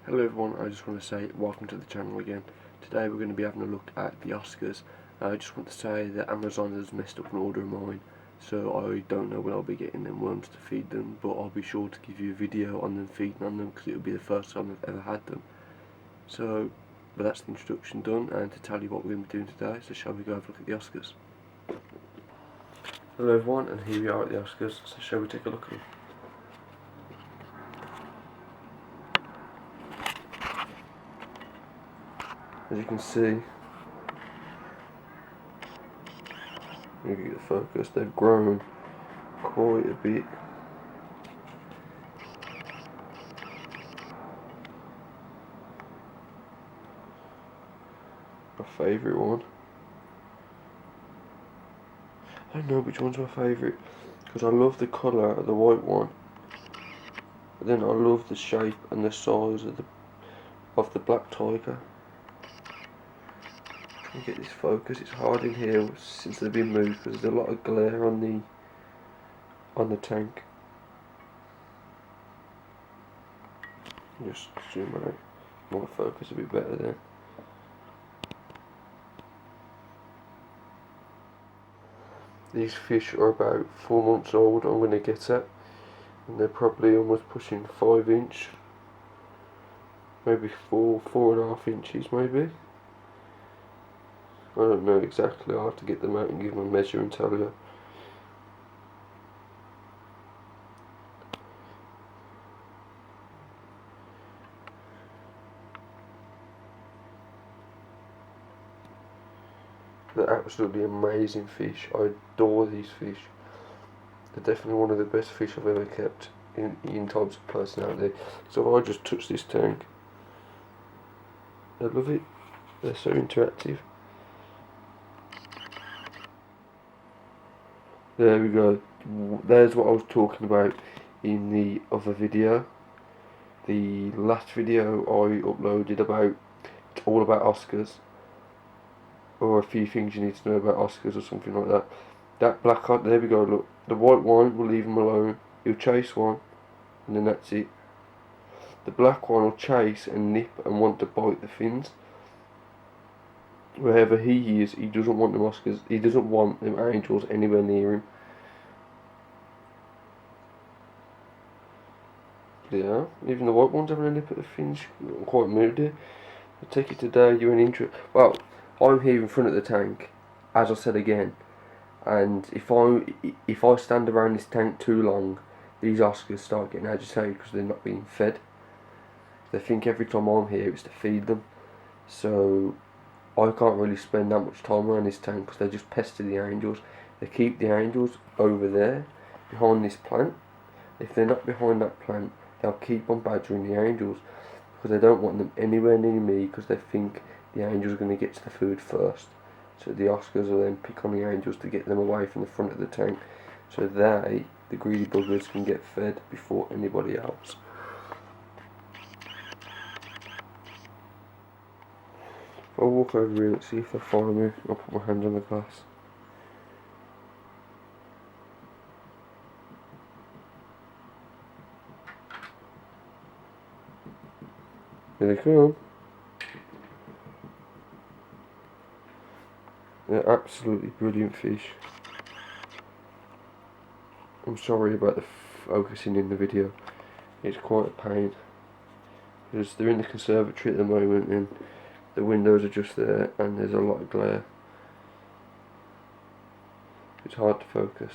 Hello everyone, I just want to say welcome to the channel again. Today we're going to be having a look at the Oscars. I just want to say that Amazon has messed up an order of mine, so I don't know when I'll be getting them worms to feed them, but I'll be sure to give you a video on them feeding on them because it'll be the first time I've ever had them. But that's the introduction done, and to tell you what we're going to be doing today, so shall we go have a look at the Oscars? Hello everyone, and here we are at the Oscars, so shall we take a look at them? As you can see, you get the focus, they've grown quite a bit. My favourite one, I don't know which one's my favourite, because I love the colour of the white one, but then I love the shape and the size of the black tiger. Trying to get this focus, it's hard in here since they've been moved because there's a lot of glare on the tank. Just zoom out, might focus a bit better there. These fish are about 4 months old, I'm going to get at, and they're probably almost pushing 5 inch, maybe 4.5 inches maybe. I don't know exactly, I'll have to get them out and give them a measure and tell you. They're absolutely amazing fish. I adore these fish. They're definitely one of the best fish I've ever kept in types of personality. So I just touch this tank. I love it. They're so interactive. There we go. There's what I was talking about in the other video. The last video I uploaded about, it's all about Oscars, or a few things you need to know about Oscars or something like that. That black one, there we go, look. The white one will leave him alone. He'll chase one, and then that's it. The black one will chase and nip and want to bite the fins. Wherever he is, he doesn't want them Oscars. He doesn't want them angels anywhere near him. Yeah, even the white one's having a nip at the fins. I'm quite moody. I take it today. You're an intro. Well, I'm here in front of the tank, as I said again. And if I stand around this tank too long, these Oscars start getting agitated because they're not being fed. They think every time I'm here it's to feed them. So I can't really spend that much time around this tank because they just pester the angels. They keep the angels over there, behind this plant. If they're not behind that plant, they'll keep on badgering the angels because they don't want them anywhere near me because they think the angels are going to get to the food first. So the Oscars will then pick on the angels to get them away from the front of the tank, so they, the greedy buggers, can get fed before anybody else. I'll walk over here and see if they follow me. I'll put my hand on the glass. Here they come. They're absolutely brilliant fish. I'm sorry about the focusing in the video. It's quite a pain because they're in the conservatory at the moment and the windows are just there and there's a lot of glare. It's hard to focus.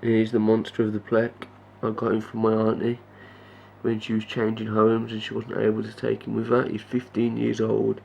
Here's the monster of the Plek. I got him from my auntie when she was changing homes and she wasn't able to take him with her. He's 15 years old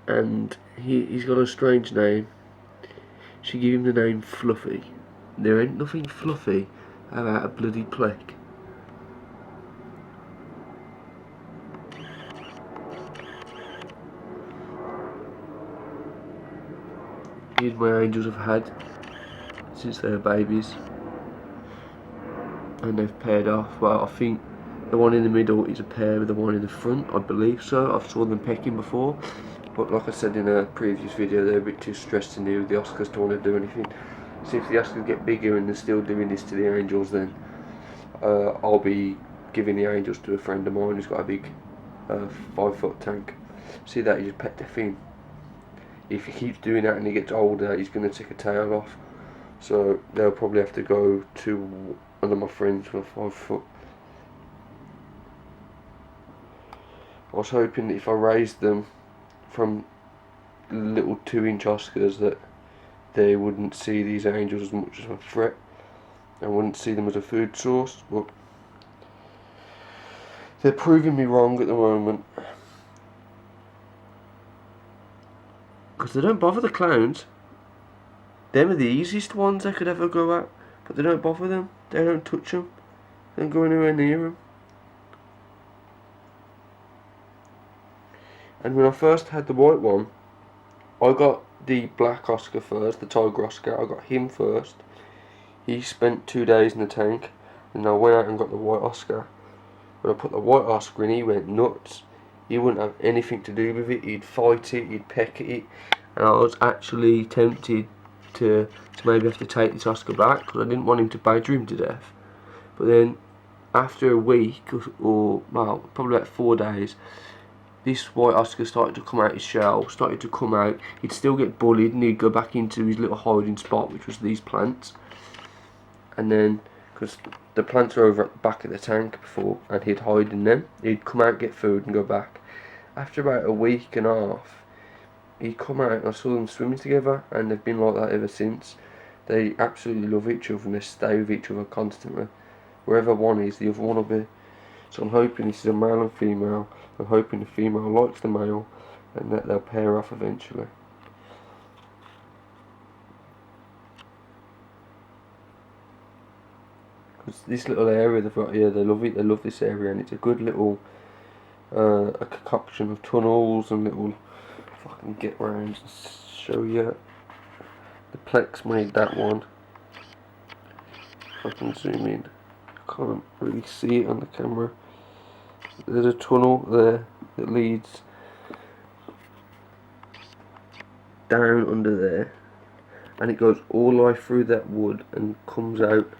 and he's got a strange name. She gave him the name Fluffy. There ain't nothing fluffy about a bloody Plek. Here's my angels have had since they were babies. And they've paired off. Well, I think the one in the middle is a pair with the one in the front, I believe so. I've saw them pecking before, but like I said in a previous video, they're a bit too stressed in here with the Oscars to want to do anything. So if the Oscars get bigger and they're still doing this to the angels, then I'll be giving the angels to a friend of mine who's got a big 5-foot tank. See that, he just pet the fin. If he keeps doing that and he gets older, he's going to take a tail off. So they'll probably have to go to one of my friends with a 5-foot. I was hoping that if I raised them from little 2-inch Oscars that they wouldn't see these angels as much as a threat and wouldn't see them as a food source, but they're proving me wrong at the moment. Because they don't bother the clowns. Them are the easiest ones I could ever go at, but they don't bother them. They don't touch them. They don't go anywhere near them. And when I first had the white one, I got the black Oscar first, the tiger Oscar. I got him first. He spent 2 days in the tank, and I went out and got the white Oscar. When I put the white Oscar in, he went nuts. He wouldn't have anything to do with it. He'd fight it, he'd peck at it, and I was actually tempted to maybe have to take this Oscar back because I didn't want him to badger him to death. But then after a week or well, probably about 4 days, this white Oscar started to come out his shell, started to come out. He'd still get bullied and he'd go back into his little hiding spot, which was these plants. And then, because the plants are over at the back of the tank before, and he'd hide in them, he'd come out, get food and go back. After about a week and a half, he'd come out and I saw them swimming together, and they've been like that ever since. They absolutely love each other and they stay with each other constantly. Wherever one is, the other one will be. So I'm hoping this is a male and female. I'm hoping the female likes the male and that they'll pair off eventually. Because this little area they've got here, they love it. They love this area, and it's a good little a concoction of tunnels and little. If I can get round and show you, the Plex made that one. If I can zoom in, I can't really see it on the camera. There's a tunnel there that leads down under there, and it goes all the way through that wood and comes out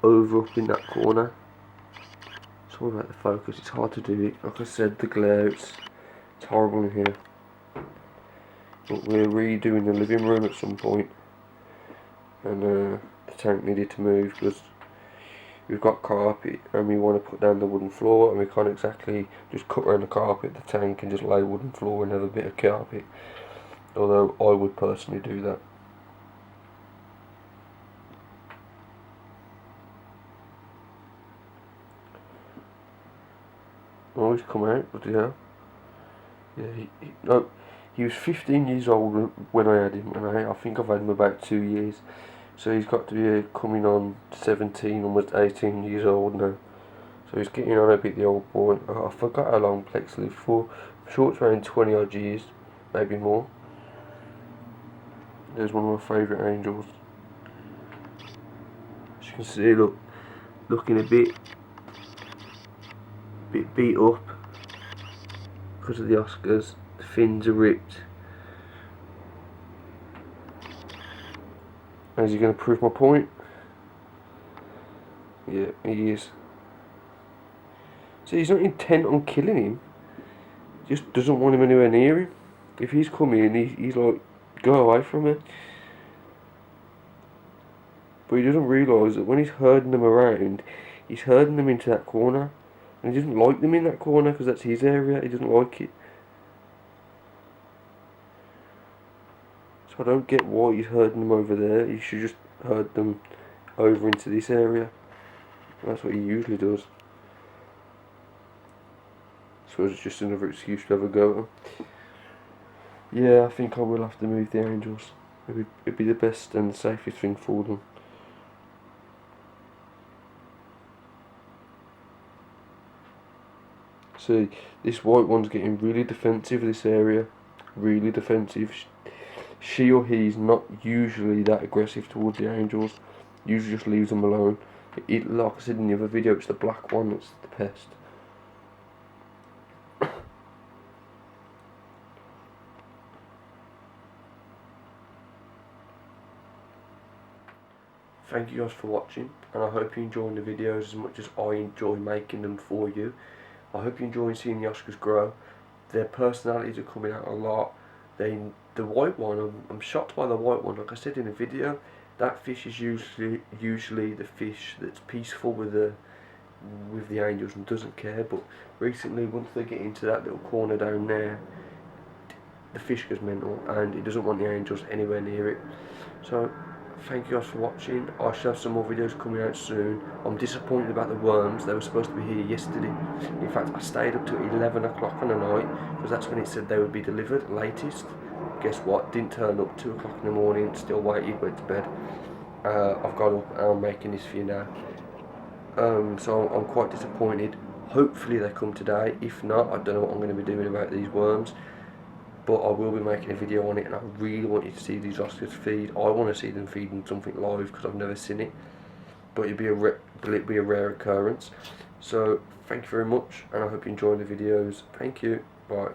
over up in that corner. Sorry about the focus, it's hard to do it. Like I said, the glare, it's horrible in here. But we're redoing the living room at some point, and the tank needed to move because we've got carpet and we want to put down the wooden floor, and we can't exactly just cut around the carpet, the tank, and just lay wooden floor and have a bit of carpet. Although I would personally do that. Oh, he's come out, but yeah. Yeah, he was 15 years old when I had him, and I think I've had him about 2 years. So he's got to be coming on 17, almost 18 years old now. So he's getting on a bit, the old boy. I forgot how long Plex lived for. I'm sure it's around 20 odd years, maybe more. There's one of my favourite angels. As you can see, look, looking a bit beat up because of the Oscars. The fins are ripped. Is he going to prove my point? Yeah, he is. So he's not intent on killing him. He just doesn't want him anywhere near him. If he's coming, he's like, go away from me. But he doesn't realise that when he's herding them around, he's herding them into that corner. And he doesn't like them in that corner because that's his area. He doesn't like it. So I don't get why he's herding them over there. He should just herd them over into this area. That's what he usually does. So it's just another excuse to have a go at them. Yeah, I think I will have to move the angels. It'd be the best and the safest thing for them. See, this white one's getting really defensive in this area. Really defensive. She or he's not usually that aggressive towards the angels. Usually just leaves them alone. Like I said in the other video, it's the black one that's the pest. Thank you guys for watching, and I hope you're enjoying the videos as much as I enjoy making them for you. I hope you're enjoying seeing the Oscars grow. Their personalities are coming out a lot. The white one, I'm shocked by the white one. Like I said in the video, that fish is usually the fish that's peaceful with the angels and doesn't care. But recently, once they get into that little corner down there, the fish goes mental and it doesn't want the angels anywhere near it. So thank you guys for watching. I shall have some more videos coming out soon. I'm disappointed about the worms. They were supposed to be here yesterday. In fact, I stayed up to 11 o'clock on the night because that's when it said they would be delivered latest. Guess what? Didn't turn up. 2 o'clock in the morning. Still waited. Went to bed. I've got up and I'm making this for you now. So I'm quite disappointed. Hopefully they come today. If not, I don't know what I'm going to be doing about these worms. But I will be making a video on it, and I really want you to see these Oscars feed. I want to see them feeding something live because I've never seen it. But it'd be a rare occurrence. So thank you very much, and I hope you enjoy the videos. Thank you. Bye.